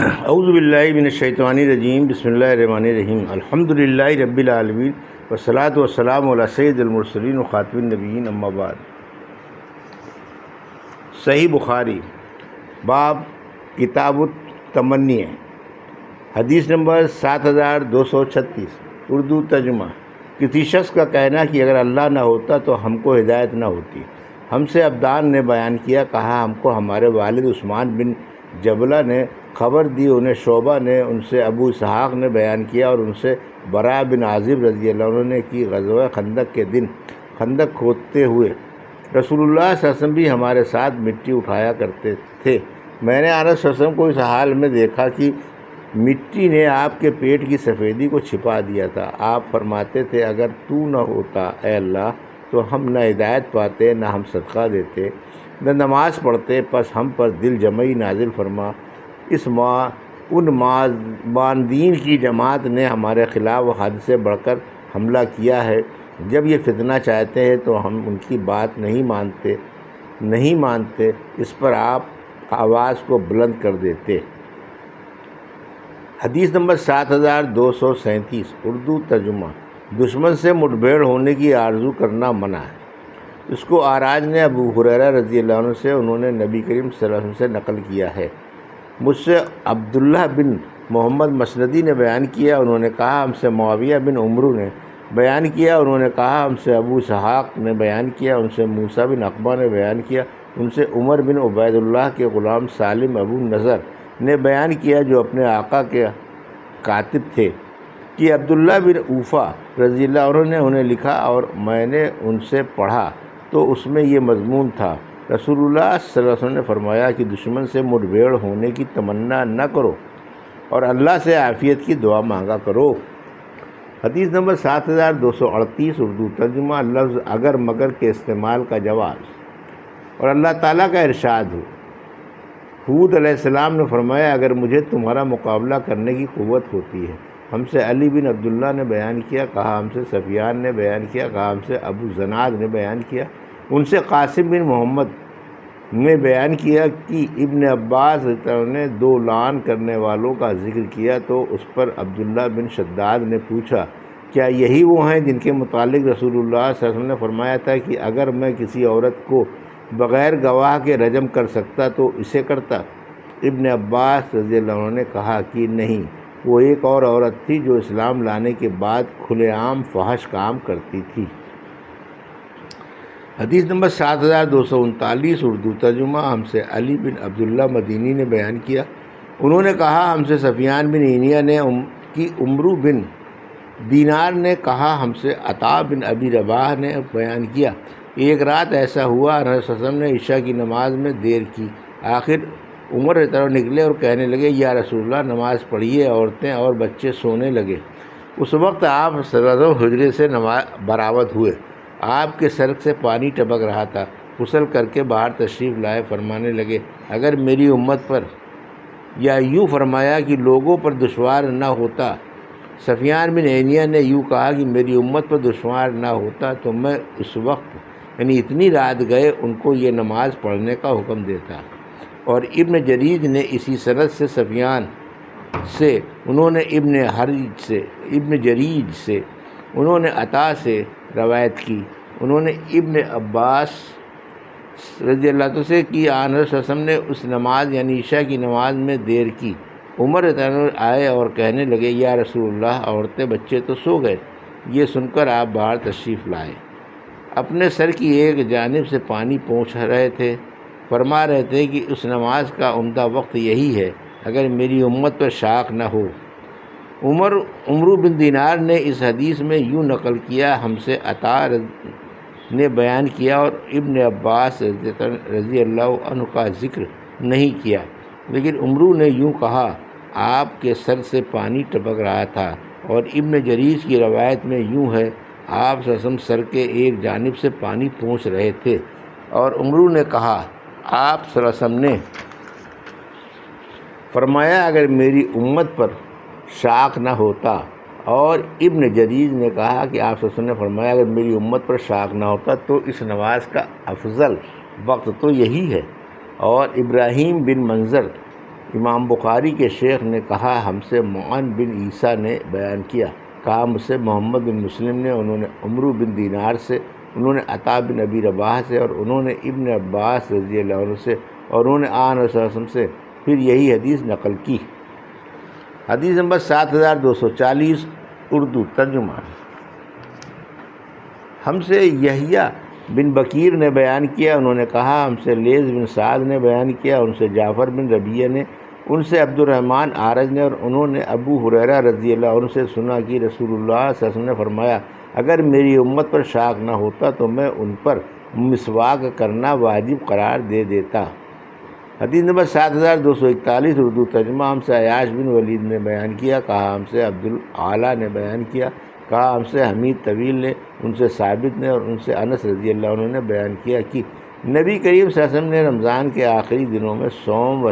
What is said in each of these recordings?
اعوذ باللہ من الشیطان الرجیم، بسم اللہ الرحمن الرحیم، الحمد للہ رب العالمین، والصلاۃ والسلام علی سید المرسلین و خاتم النبیین، اما بعد۔ صحیح بخاری باب کتاب التمنی، حدیث نمبر 7236، اردو ترجمہ۔ کسی شخص کا کہنا کہ اگر اللہ نہ ہوتا تو ہم کو ہدایت نہ ہوتی۔ ہم سے عبدان نے بیان کیا، کہا ہم کو ہمارے والد عثمان بن جبلہ نے خبر دی، انہیں شعبہ نے، ان سے ابو اسحاق نے بیان کیا اور ان سے براء بن عازب رضی اللہ عنہ نے کہ غزوہ خندق کے دن خندق کھودتے ہوئے رسول اللہ صلی اللہ علیہ وسلم بھی ہمارے ساتھ مٹی اٹھایا کرتے تھے۔ میں نے انس صلی اللہ علیہ وسلم کو اس حال میں دیکھا کہ مٹی نے آپ کے پیٹ کی سفیدی کو چھپا دیا تھا۔ آپ فرماتے تھے اگر تو نہ ہوتا اے اللہ تو ہم نہ ہدایت پاتے، نہ ہم صدقہ دیتے، نہ نماز پڑھتے، پس ہم پر دل جمعی نازل فرما۔ اس ان باندین کی جماعت نے ہمارے خلاف حد سے بڑھ کر حملہ کیا ہے۔ جب یہ فتنہ چاہتے ہیں تو ہم ان کی بات نہیں مانتے، اس پر آپ آواز کو بلند کر دیتے۔ حدیث نمبر 7237، اردو ترجمہ۔ دشمن سے مٹبھیڑ ہونے کی آرزو کرنا منع ہے۔ اس کو آراج نے ابو ہریرہ رضی اللہ عنہ سے، انہوں نے نبی کریم صلی اللہ علیہ وسلم سے نقل کیا ہے۔ مجھ سے عبداللہ بن محمد مسندی نے بیان کیا، انہوں نے کہا ہم سے معاویہ بن عمرو نے بیان کیا، انہوں نے کہا ہم سے ابو اسحاق نے بیان کیا، ان سے موسیٰ بن عقبہ نے بیان کیا، ان سے عمر بن عبید اللہ کے غلام سالم ابو نضر نے بیان کیا جو اپنے آقا کے کاتب تھے کہ عبداللہ بن اوفا رضی اللہ عنہ نے انہیں لکھا اور میں نے ان سے پڑھا تو اس میں یہ مضمون تھا، رسول اللہ صلی اللہ علیہ وسلم نے فرمایا کہ دشمن سے مٹبھیڑ ہونے کی تمنا نہ کرو اور اللہ سے عافیت کی دعا مانگا کرو۔ حدیث نمبر 7238، اردو ترجمہ۔ لفظ اگر مگر کے استعمال کا جواز اور اللہ تعالیٰ کا ارشاد ہو۔ ہود علیہ السلام نے فرمایا اگر مجھے تمہارا مقابلہ کرنے کی قوت ہوتی ہے۔ ہم سے علی بن عبداللہ نے بیان کیا، کہا ہم سے سفیان نے بیان کیا، کہا ہم سے ابو زناد نے بیان کیا، ان سے قاسم بن محمد نے بیان کیا کہ ابن عباس نے 2 لعن کرنے والوں کا ذکر کیا تو اس پر عبداللہ بن شداد نے پوچھا کیا یہی وہ ہیں جن کے متعلق رسول اللہ صلی اللہ علیہ وسلم نے فرمایا تھا کہ اگر میں کسی عورت کو بغیر گواہ کے رجم کر سکتا تو اسے کرتا؟ ابن عباس رضی اللہ عنہ نے کہا کہ نہیں، وہ ایک اور عورت تھی جو اسلام لانے کے بعد کھلے عام فحش کام کرتی تھی۔ حدیث نمبر 7239، اردو ترجمہ۔ ہم سے علی بن عبداللہ مدینی نے بیان کیا، انہوں نے کہا ہم سے سفیان بن عینیہ نے کی عمرو بن دینار نے کہا ہم سے عطا بن ابی رباح نے بیان کیا، ایک رات ایسا ہوا رسول صلی اللہ علیہ وسلم نے عشاء کی نماز میں دیر کی، آخر عمر کی طرف نکلے اور کہنے لگے یا رسول اللہ نماز پڑھیے، عورتیں اور بچے سونے لگے۔ اس وقت آپ صلی اللہ علیہ وسلم حجرے سے برآمد ہوئے، آپ کے سر سے پانی ٹپک رہا تھا، غسل کر کے باہر تشریف لائے، فرمانے لگے اگر میری امت پر، یا یوں فرمایا کہ لوگوں پر دشوار نہ ہوتا۔ سفیان بن عینیہ نے یوں کہا کہ میری امت پر دشوار نہ ہوتا تو میں اس وقت یعنی اتنی رات گئے ان کو یہ نماز پڑھنے کا حکم دیتا۔ اور ابن جریج نے اسی سند سے سفیان سے، انہوں نے ابن جریج سے انہوں نے عطا سے روایت کی، انہوں نے ابن عباس رضی اللہ عنہ سے کہ آن رسول اللہ علیہ وسلم نے اس نماز یعنی عشاء کی نماز میں دیر کی۔ عمر آئے اور کہنے لگے یا رسول اللہ عورتیں بچے تو سو گئے۔ یہ سن کر آپ باہر تشریف لائے، اپنے سر کی ایک جانب سے پانی پہنچ رہے تھے، فرما رہے تھے کہ اس نماز کا عمدہ وقت یہی ہے اگر میری امت پر شاق نہ ہو۔ عمرو بن دینار نے اس حدیث میں یوں نقل کیا، ہم سے عطا نے بیان کیا اور ابن عباس رضی اللہ عنہ کا ذکر نہیں کیا، لیکن عمرو نے یوں کہا آپ کے سر سے پانی ٹپک رہا تھا، اور ابن جریج کی روایت میں یوں ہے آپ صلی اللہ علیہ وسلم سر کے ایک جانب سے پانی پہنچ رہے تھے، اور عمرو نے کہا آپ صلی اللہ علیہ وسلم نے فرمایا اگر میری امت پر شاق نہ ہوتا، اور ابن جریج نے کہا کہ آپ صلی اللہ علیہ وسلم نے فرمایا اگر میری امت پر شاق نہ ہوتا تو اس نماز کا افضل وقت تو یہی ہے۔ اور ابراہیم بن منظر امام بخاری کے شیخ نے کہا ہم سے معن بن عیسیٰ نے بیان کیا، کہا مجھ سے محمد بن مسلم نے، انہوں نے عمرو بن دینار سے، انہوں نے عطا بن ابی رباح سے، اور انہوں نے ابن عباس رضی اللہ عنہ سے، اور انہوں نے آن صلی اللہ علیہ وسلم سے پھر یہی حدیث نقل کی۔ حدیث نمبر 7240 اردو ترجمہ۔ ہم سے یحییٰ بن بکیر نے بیان کیا، انہوں نے کہا ہم سے لیث بن سعد نے بیان کیا، ان سے جعفر بن ربیعہ نے، ان سے عبد الرحمن اعرج نے، اور انہوں نے ابو ہریرہ رضی اللہ عنہ سے سنا کہ رسول اللہ صلی اللہ علیہ وسلم نے فرمایا اگر میری امت پر شاک نہ ہوتا تو میں ان پر مسواک کرنا واجب قرار دے دیتا۔ حدیث نمبر 7241 اردو ترجمہ۔ ہم سے عیاش بن ولید نے بیان کیا، کہا ہم سے عبد الاعلیٰ نے بیان کیا، کہا ہم سے حمید طویل نے، ان سے ثابت نے، اور ان سے انس رضی اللہ عنہ نے بیان کیا کہ نبی کریم صلی اللہ علیہ وسلم نے رمضان کے آخری دنوں میں سوم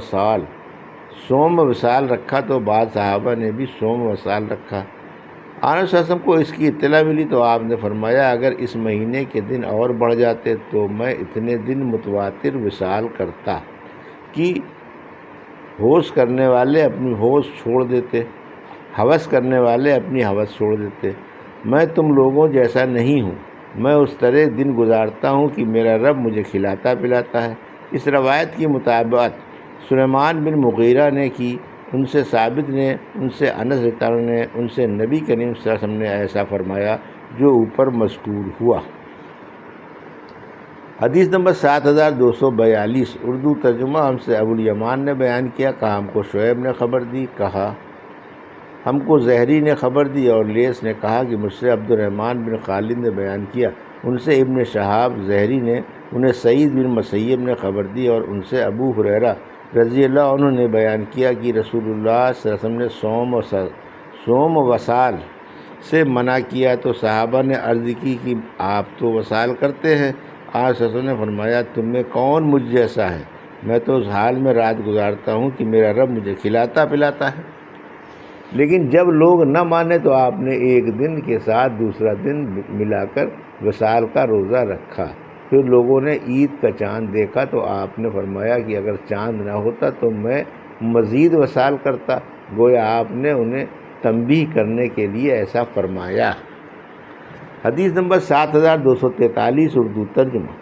و وصال رکھا، تو بعض صحابہ نے بھی سوم و وصال رکھا۔ آنس صلی اللہ علیہ وسلم کو اس کی اطلاع ملی تو آپ نے فرمایا اگر اس مہینے کے دن اور بڑھ جاتے تو میں اتنے دن متواتر وصال کرتا کہ ہوش کرنے والے اپنی ہوش چھوڑ دیتے، ہوس کرنے والے اپنی ہوس چھوڑ دیتے۔ میں تم لوگوں جیسا نہیں ہوں، میں اس طرح دن گزارتا ہوں کہ میرا رب مجھے کھلاتا پلاتا ہے۔ اس روایت کی مطابقت سلیمان بن مغیرہ نے کی، ان سے ثابت نے، ان سے انس رضی اللہ عنہ نے، ان سے نبی کریم صلی اللہ علیہ وسلم نے ایسا فرمایا جو اوپر مذکور ہوا۔ حدیث نمبر 7242 اردو ترجمہ۔ ہم سے ابو الیمان نے بیان کیا، کہا ہم کو شعیب نے خبر دی، کہا ہم کو زہری نے خبر دی، اور لیث نے کہا کہ مجھ سے عبد الرحمن بن خالد نے بیان کیا، ان سے ابن شہاب زہری نے، انہیں سعید بن مسیب نے خبر دی، اور ان سے ابو ہریرہ رضی اللہ عنہ نے بیان کیا کہ رسول اللہ صلی اللہ علیہ وسلم نے سوم و وصال سے منع کیا، تو صحابہ نے عرض کی کہ آپ تو وصال کرتے ہیں۔ آپ صلی اللہ علیہ وسلم نے فرمایا تم میں کون مجھ جیسا ہے، میں تو اس حال میں رات گزارتا ہوں کہ میرا رب مجھے کھلاتا پلاتا ہے۔ لیکن جب لوگ نہ مانے تو آپ نے ایک دن کے ساتھ دوسرا دن ملا کر وصال کا روزہ رکھا۔ پھر لوگوں نے عید کا چاند دیکھا تو آپ نے فرمایا کہ اگر چاند نہ ہوتا تو میں مزید وصال کرتا، گویا آپ نے انہیں تنبیہ کرنے کے لیے ایسا فرمایا۔ حدیث نمبر 7243 اردو ترجمہ۔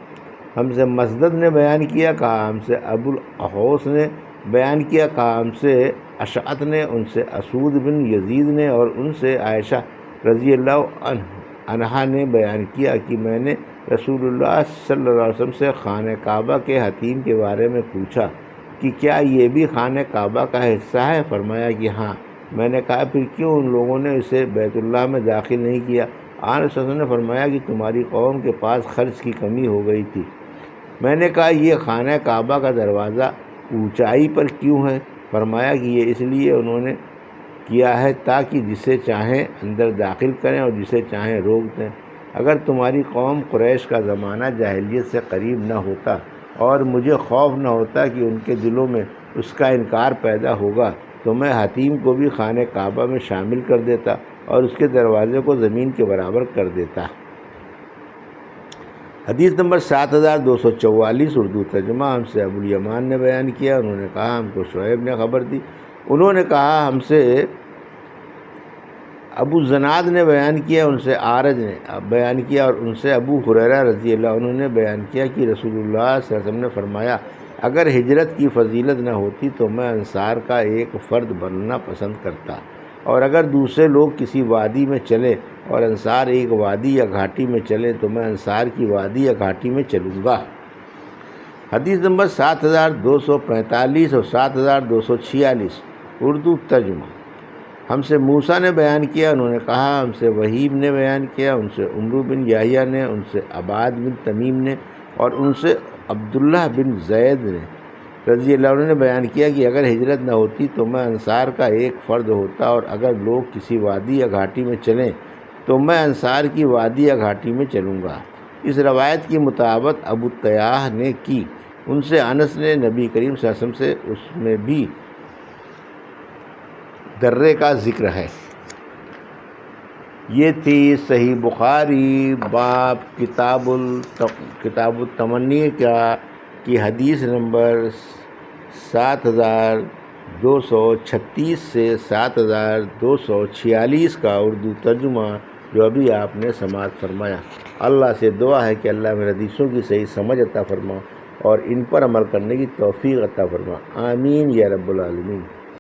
ہم سے مسدد نے بیان کیا، کہا ہم سے ابو الاحوص نے بیان کیا، کہا ہم سے اشعث نے، ان سے اسود بن یزید نے، اور ان سے عائشہ رضی اللہ عنہا نے بیان کیا کہ میں نے رسول اللہ صلی اللہ علیہ وسلم سے خانہ کعبہ کے حتیم کے بارے میں پوچھا کہ کیا یہ بھی خانہ کعبہ کا حصہ ہے؟ فرمایا کہ ہاں۔ میں نے کہا پھر کیوں ان لوگوں نے اسے بیت اللہ میں داخل نہیں کیا؟ آن صلی اللہ علیہ وسلم نے فرمایا کہ تمہاری قوم کے پاس خرچ کی کمی ہو گئی تھی۔ میں نے کہا یہ خانہ کعبہ کا دروازہ اونچائی پر کیوں ہے؟ فرمایا کہ یہ اس لیے انہوں نے کیا ہے تاکہ جسے چاہیں اندر داخل کریں اور جسے چاہیں روک دیں۔ اگر تمہاری قوم قریش کا زمانہ جاہلیت سے قریب نہ ہوتا اور مجھے خوف نہ ہوتا کہ ان کے دلوں میں اس کا انکار پیدا ہوگا تو میں حتیم کو بھی خانہ کعبہ میں شامل کر دیتا اور اس کے دروازے کو زمین کے برابر کر دیتا۔ حدیث نمبر 7244 اردو ترجمہ۔ ہم سے ابو الیمان نے بیان کیا، انہوں نے کہا ہم کو شعیب نے خبر دی، انہوں نے کہا ہم سے ابو زناد نے بیان کیا، ان سے اعرج نے بیان کیا، اور ان سے ابو ہریرہ رضی اللہ عنہ نے بیان کیا کہ رسول اللہ صلی اللہ علیہ وسلم نے فرمایا اگر ہجرت کی فضیلت نہ ہوتی تو میں انصار کا ایک فرد بننا پسند کرتا، اور اگر دوسرے لوگ کسی وادی میں چلے اور انصار ایک وادی یا گھاٹی میں چلے تو میں انصار کی وادی یا گھاٹی میں چلوں گا۔ حدیث نمبر 7245 اور 7246 اردو ترجمہ۔ ہم سے موسیٰ نے بیان کیا، انہوں نے کہا ہم سے وہیب نے بیان کیا، ان سے عمرو بن یحییٰ نے، ان سے عباد بن تمیم نے، اور ان سے عبداللہ بن زید نے رضی اللہ عنہ نے بیان کیا کہ اگر ہجرت نہ ہوتی تو میں انصار کا ایک فرد ہوتا، اور اگر لوگ کسی وادی یا گھاٹی میں چلیں تو میں انصار کی وادی یا گھاٹی میں چلوں گا۔ اس روایت کی مطابقت ابو طیاح نے کی، ان سے انس نے، نبی کریم صلی اللہ علیہ وسلم سے اس میں بھی درے کا ذکر ہے۔ یہ تھی صحیح بخاری باب کتاب التمنی کی حدیث نمبر 7000 236 سے 7246 کا اردو ترجمہ جو ابھی آپ نے سماعت فرمایا۔ اللہ سے دعا ہے کہ اللہ میرے حدیثوں کی صحیح سمجھ عطا فرما اور ان پر عمل کرنے کی توفیق عطا فرما، آمین یا رب العالمین۔